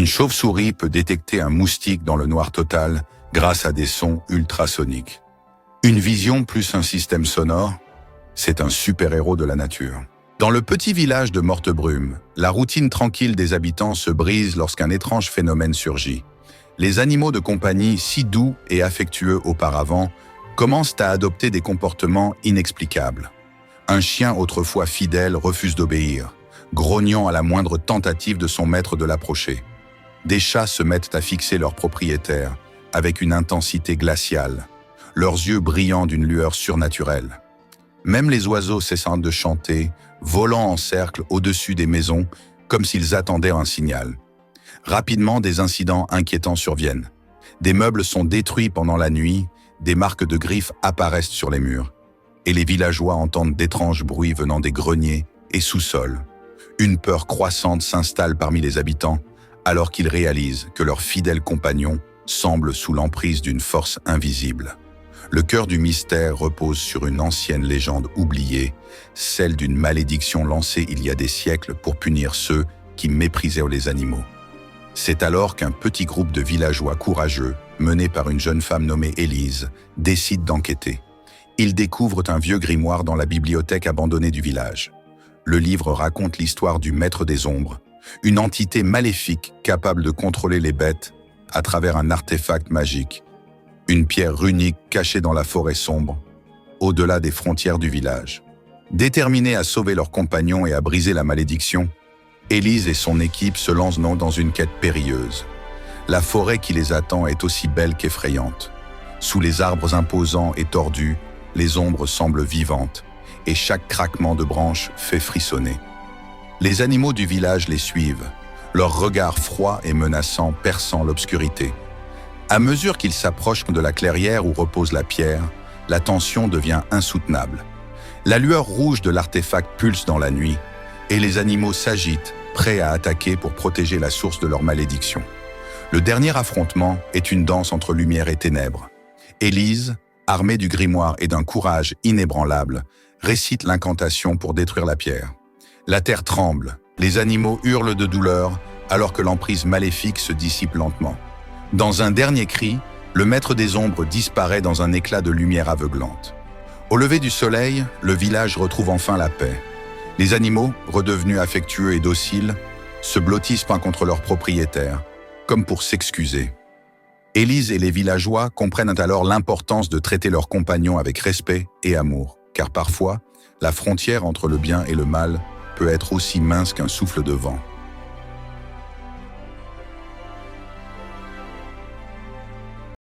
chauve-souris peut détecter un moustique dans le noir total grâce à des sons ultrasoniques. Une vision plus un système sonore, c'est un super-héros de la nature. Dans le petit village de Mortebrume, la routine tranquille des habitants se brise lorsqu'un étrange phénomène surgit. Les animaux de compagnie, si doux et affectueux auparavant, commencent à adopter des comportements inexplicables. Un chien autrefois fidèle refuse d'obéir, grognant à la moindre tentative de son maître de l'approcher. Des chats se mettent à fixer leur propriétaire avec une intensité glaciale, leurs yeux brillant d'une lueur surnaturelle. Même les oiseaux cessant de chanter, volant en cercle au-dessus des maisons, comme s'ils attendaient un signal. Rapidement, des incidents inquiétants surviennent. Des meubles sont détruits pendant la nuit, des marques de griffes apparaissent sur les murs, et les villageois entendent d'étranges bruits venant des greniers et sous-sols. Une peur croissante s'installe parmi les habitants, alors qu'ils réalisent que leur fidèle compagnon semble sous l'emprise d'une force invisible. Le cœur du mystère repose sur une ancienne légende oubliée, celle d'une malédiction lancée il y a des siècles pour punir ceux qui méprisaient les animaux. C'est alors qu'un petit groupe de villageois courageux, mené par une jeune femme nommée Élise, décide d'enquêter. Ils découvrent un vieux grimoire dans la bibliothèque abandonnée du village. Le livre raconte l'histoire du Maître des Ombres, une entité maléfique capable de contrôler les bêtes à travers un artefact magique, une pierre runique cachée dans la forêt sombre, au-delà des frontières du village. Déterminés à sauver leurs compagnons et à briser la malédiction, Élise et son équipe se lancent dans une quête périlleuse. La forêt qui les attend est aussi belle qu'effrayante. Sous les arbres imposants et tordus, les ombres semblent vivantes, et chaque craquement de branches fait frissonner. Les animaux du village les suivent, leur regard froid et menaçant perçant l'obscurité. À mesure qu'ils s'approchent de la clairière où repose la pierre, la tension devient insoutenable. La lueur rouge de l'artefact pulse dans la nuit, et les animaux s'agitent, prêts à attaquer pour protéger la source de leur malédiction. Le dernier affrontement est une danse entre lumière et ténèbres. Élise, armée du grimoire et d'un courage inébranlable, récite l'incantation pour détruire la pierre. La terre tremble, les animaux hurlent de douleur, alors que l'emprise maléfique se dissipe lentement. Dans un dernier cri, le Maître des Ombres disparaît dans un éclat de lumière aveuglante. Au lever du soleil, le village retrouve enfin la paix. Les animaux, redevenus affectueux et dociles, se blottissent un contre leurs propriétaires, comme pour s'excuser. Élise et les villageois comprennent alors l'importance de traiter leurs compagnons avec respect et amour, car parfois, la frontière entre le bien et le mal peut être aussi mince qu'un souffle de vent.